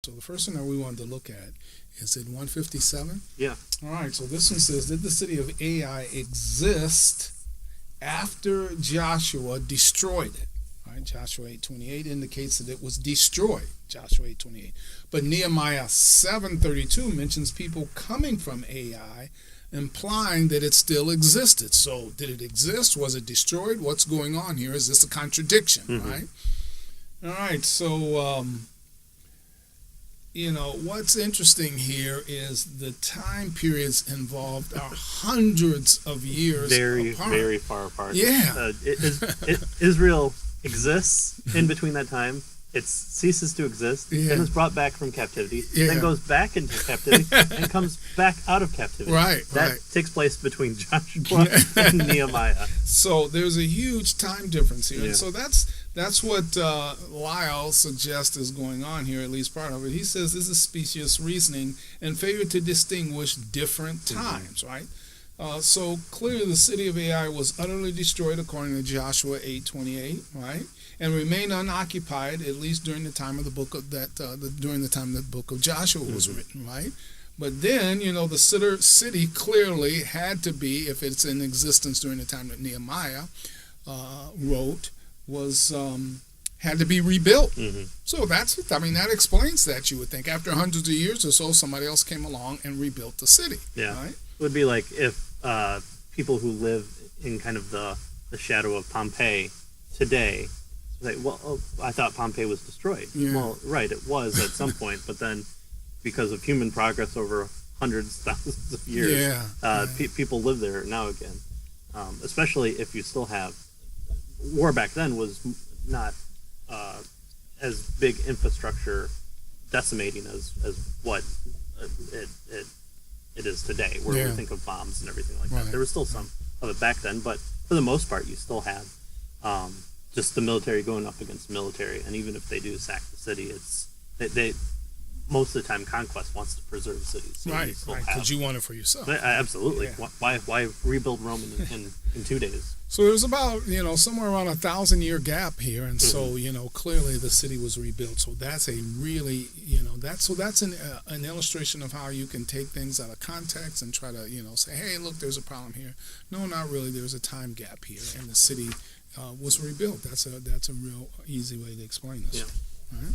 So the first one that we wanted to look at is in 157. Yeah. All right, so this one says, did the city of Ai exist after Joshua destroyed it? All right, Joshua 8:28 indicates that it was destroyed, Joshua 8:28. But Nehemiah 7:32 mentions people coming from Ai, implying that it still existed. So did it exist? Was it destroyed? What's going on here? Is this a contradiction, right? All right, so what's interesting here is the time periods involved are hundreds of years apart. Very far apart. Yeah. Israel exists in between that time. It ceases to exist, then is brought back from captivity, then goes back into captivity, and comes back out of captivity. That takes place between Joshua and Nehemiah. So there's a huge time difference here. And so that's what Lyle suggests is going on here, at least part of it. He says this is specious reasoning and failure to distinguish different times, right? So clearly the city of Ai was utterly destroyed according to Joshua 8:28, right? And remained unoccupied at least during the time of the book of during the time that the book of Joshua was written, right? But then, the city clearly had to be, if it's in existence during the time that Nehemiah wrote, had to be rebuilt. So that explains that, you would think. After hundreds of years or so, somebody else came along and rebuilt the city. Yeah. Right? It would be like if people who live in kind of the shadow of Pompeii today say, well, I thought Pompeii was destroyed. Yeah. Well, right, it was at some point, but then because of human progress over hundreds, thousands of years, people live there now again. Especially if you still have war back then was not as big infrastructure decimating as what it is today, where we think of bombs and everything like that. There was still some of it back then, but for the most part, you still have just the military going up against military, and even if they do sack the city, it's they most of the time conquest wants to preserve cities. So right, because you want it for yourself. Absolutely. Yeah. Why rebuild Rome in 2 days? So there's about somewhere around 1,000-year gap here, and so clearly the city was rebuilt. So that's a really that's an illustration of how you can take things out of context and try to say, hey, look, there's a problem here. No, not really. There's a time gap here, and the city was rebuilt. That's a real easy way to explain this. Yeah. All right.